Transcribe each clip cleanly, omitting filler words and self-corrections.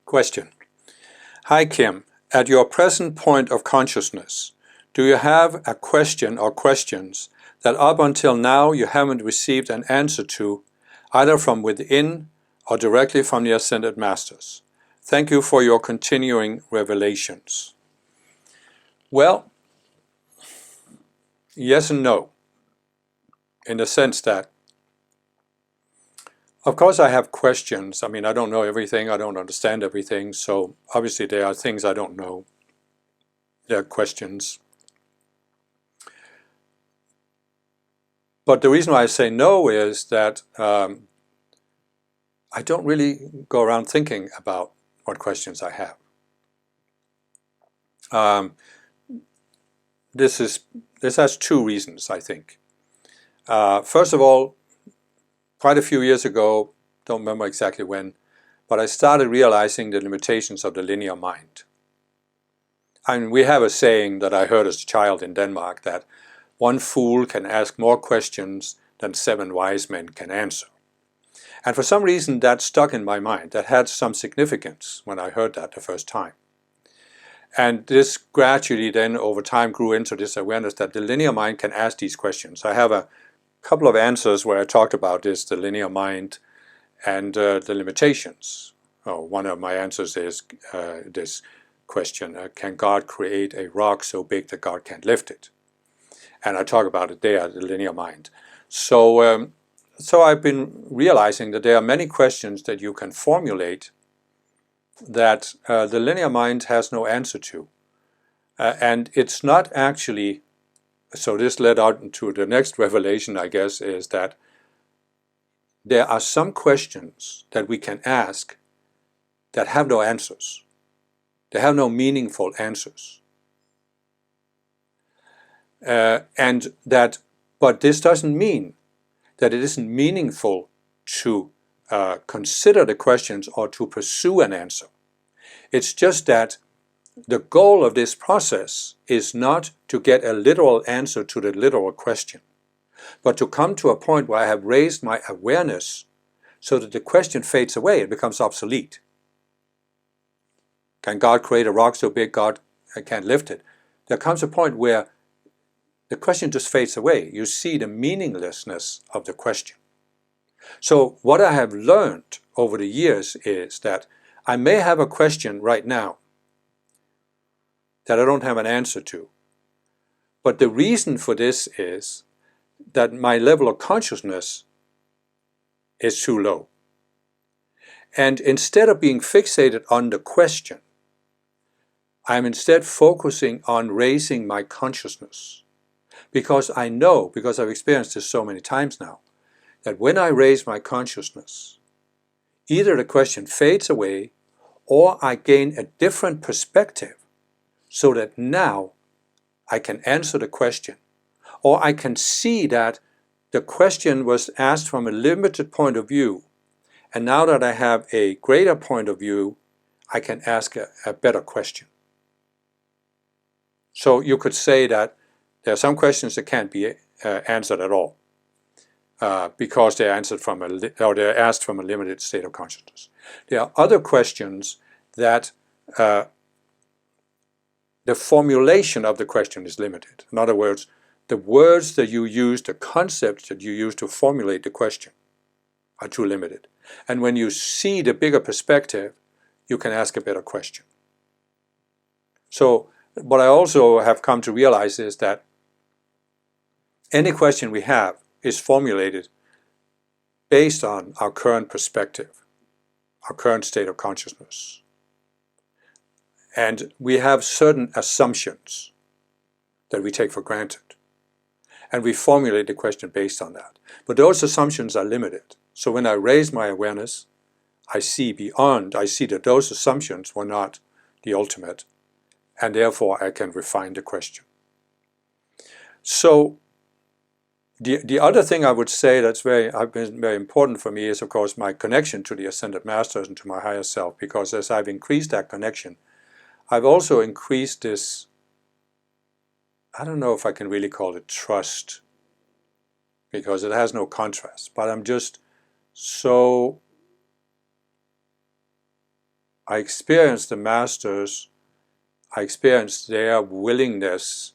Question. Hi Kim, at your present point of consciousness, do you have a question or questions that up until now you haven't received an answer to, either from within or directly from the Ascended Masters? Thank you for your continuing revelations. Well, yes and no, in the sense that, of course I have questions. I mean, I don't know everything, I don't understand everything, so obviously there are things I don't know. There are questions. But the reason why I say no is that I don't really go around thinking about what questions I have. This has two reasons, I think. First of all, quite a few years ago, don't remember exactly when, but I started realizing the limitations of the linear mind. I mean, we have a saying that I heard as a child in Denmark that one fool can ask more questions than 7 wise men can answer. And for some reason that stuck in my mind. That had some significance when I heard that the first time. And this gradually then over time grew into this awareness that the linear mind can ask these questions. I have a couple of answers where I talked about this, the linear mind and the limitations. One of my answers is this question, can God create a rock so big that God can't lift it? And I talk about it there, the linear mind. So I've been realizing that there are many questions that you can formulate that the linear mind has no answer to. And it's not actually, so this led out to the next revelation, I guess, is that there are some questions that we can ask that have no answers. They have no meaningful answers. But this doesn't mean that it isn't meaningful to consider the questions or to pursue an answer. It's just that the goal of this process is not to get a literal answer to the literal question, but to come to a point where I have raised my awareness so that the question fades away, it becomes obsolete. Can God create a rock so big God can't lift it? There comes a point where the question just fades away. You see the meaninglessness of the question. So what I have learned over the years is that I may have a question right now that I don't have an answer to. But the reason for this is that my level of consciousness is too low. And instead of being fixated on the question, I'm instead focusing on raising my consciousness. Because I know, because I've experienced this so many times now, that when I raise my consciousness, either the question fades away or I gain a different perspective so that now I can answer the question, or I can see that the question was asked from a limited point of view, and now that I have a greater point of view, I can ask a better question. So you could say that there are some questions that can't be answered at all because they're answered from they're asked from a limited state of consciousness. There are other questions that the formulation of the question is limited. In other words, the words that you use, the concepts that you use to formulate the question are too limited. And when you see the bigger perspective, you can ask a better question. So what I also have come to realize is that any question we have is formulated based on our current perspective, our current state of consciousness. And we have certain assumptions that we take for granted. And we formulate the question based on that. But those assumptions are limited. So when I raise my awareness, I see beyond, I see that those assumptions were not the ultimate. And therefore I can refine the question. So the other thing I would say that's been very important for me is, of course, my connection to the Ascended Masters and to my higher self, because as I've increased that connection, I've also increased this, I don't know if I can really call it trust, because it has no contrast, but I'm just so I experience the masters, I experience their willingness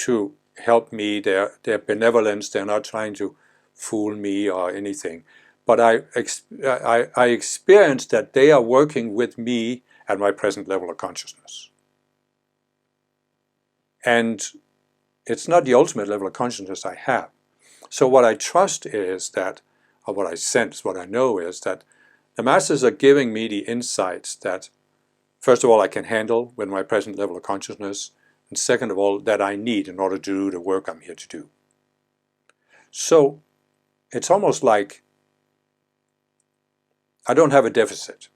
to help me, their benevolence. They're not trying to fool me or anything. But I experience that they are working with me at my present level of consciousness. And it's not the ultimate level of consciousness I have. So what I trust is that, or what I sense, what I know is that the masters are giving me the insights that, first of all, I can handle with my present level of consciousness, and second of all, that I need in order to do the work I'm here to do. So it's almost like I don't have a deficit.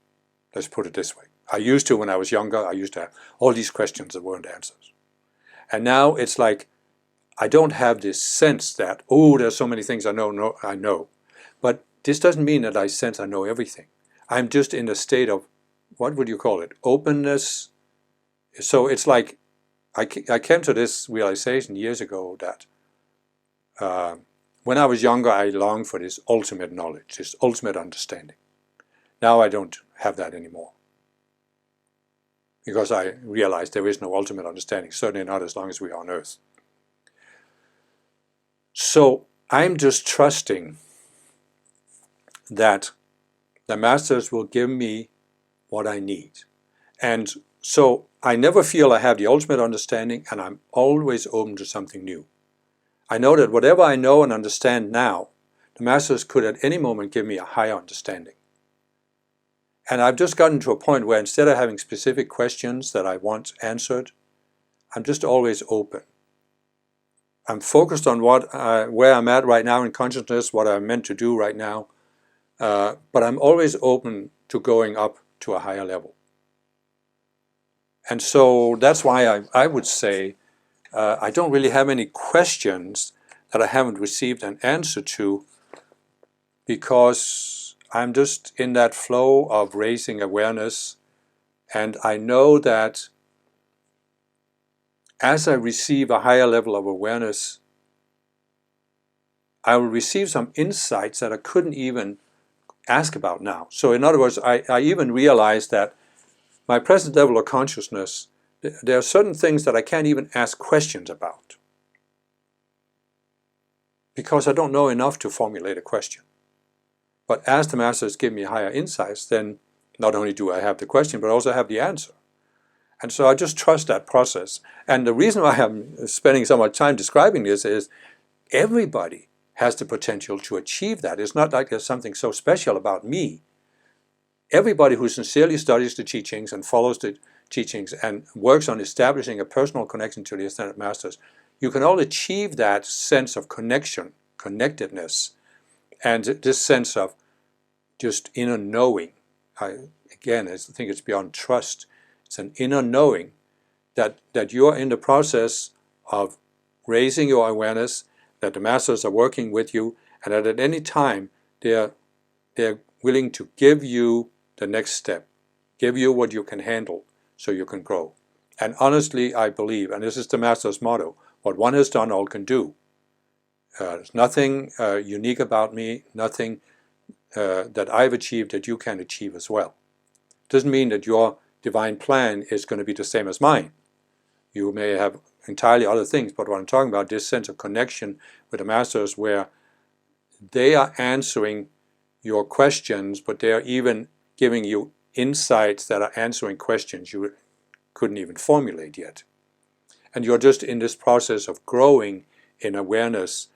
Let's put it this way. I used to when I was younger. I used to have all these questions that weren't answers. And now it's like I don't have this sense that, oh, there's so many things I know. But this doesn't mean that I sense I know everything. I'm just in a state of, what would you call it, openness. So it's like I came to this realization years ago that when I was younger, I longed for this ultimate knowledge, this ultimate understanding. Now I don't have that anymore, because I realize there is no ultimate understanding, certainly not as long as we are on Earth. So I'm just trusting that the masters will give me what I need. And so I never feel I have the ultimate understanding, and I'm always open to something new. I know that whatever I know and understand now, the masters could at any moment give me a higher understanding. And I've just gotten to a point where instead of having specific questions that I want answered, I'm just always open. I'm focused on where I'm at right now in consciousness, what I'm meant to do right now, but I'm always open to going up to a higher level. And so that's why I would say I don't really have any questions that I haven't received an answer to, because I'm just in that flow of raising awareness, and I know that as I receive a higher level of awareness, I will receive some insights that I couldn't even ask about now. So in other words, I even realize that my present level of consciousness, there are certain things that I can't even ask questions about, because I don't know enough to formulate a question. But as the masters give me higher insights, then not only do I have the question, but also have the answer. And so I just trust that process. And the reason why I'm spending so much time describing this is everybody has the potential to achieve that. It's not like there's something so special about me. Everybody who sincerely studies the teachings and follows the teachings and works on establishing a personal connection to the Ascended Masters, you can all achieve that sense of connection, connectedness, and this sense of just inner knowing. I think it's beyond trust. It's an inner knowing that you're in the process of raising your awareness, that the masters are working with you, and that at any time they're willing to give you the next step, give you what you can handle so you can grow. And honestly, I believe, and this is the master's motto, what one has done, all can do. There's nothing unique about me, nothing that I've achieved that you can achieve as well. Doesn't mean that your divine plan is going to be the same as mine. You may have entirely other things, but what I'm talking about, this sense of connection with the masters where they are answering your questions, but they are even giving you insights that are answering questions you couldn't even formulate yet. And you're just in this process of growing in awareness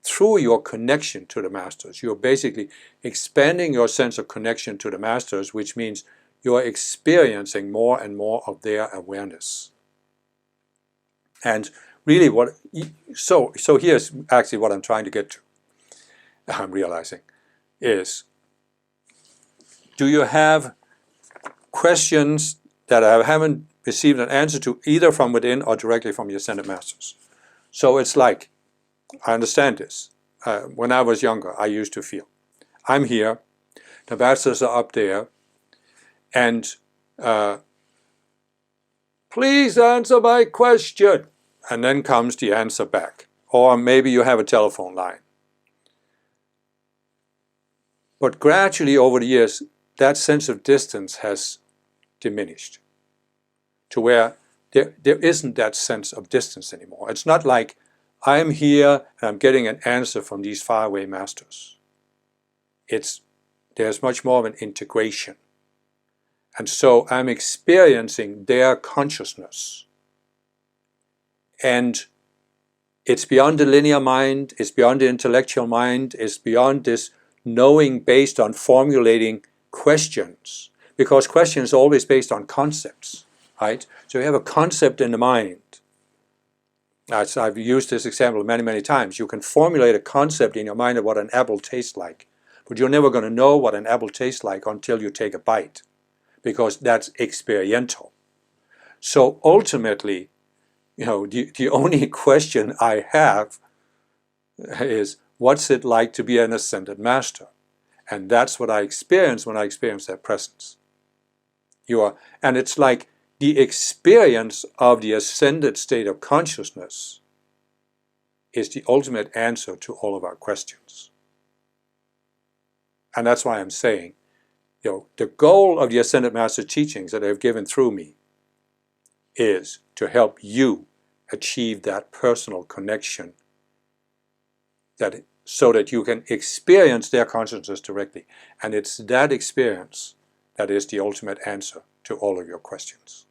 through your connection to the masters. You're basically expanding your sense of connection to the masters, which means you're experiencing more and more of their awareness. And really so here's actually what I'm trying to get to, I'm realizing, is do you have questions that I haven't received an answer to either from within or directly from your Ascended Masters? So it's like, I understand this. When I was younger, I used to feel, I'm here, the masters are up there, and please answer my question. And then comes the answer back. Or maybe you have a telephone line. But gradually over the years, that sense of distance has diminished to where there isn't that sense of distance anymore. It's not like I'm here and I'm getting an answer from these faraway masters. There's much more of an integration. And so I'm experiencing their consciousness. And it's beyond the linear mind, it's beyond the intellectual mind, it's beyond this knowing based on formulating questions. Because questions are always based on concepts, right? So you have a concept in the mind. As I've used this example many, many times. You can formulate a concept in your mind of what an apple tastes like, but you're never going to know what an apple tastes like until you take a bite, because that's experiential. So ultimately, the only question I have is, what's it like to be an ascended master? And that's what I experience when I experience that presence. And it's like the experience of the ascended state of consciousness is the ultimate answer to all of our questions. And that's why I'm saying, the goal of the Ascended Master teachings that I've given through me is to help you achieve that personal connection, so that you can experience their consciousness directly. And it's that experience that is the ultimate answer to all of your questions.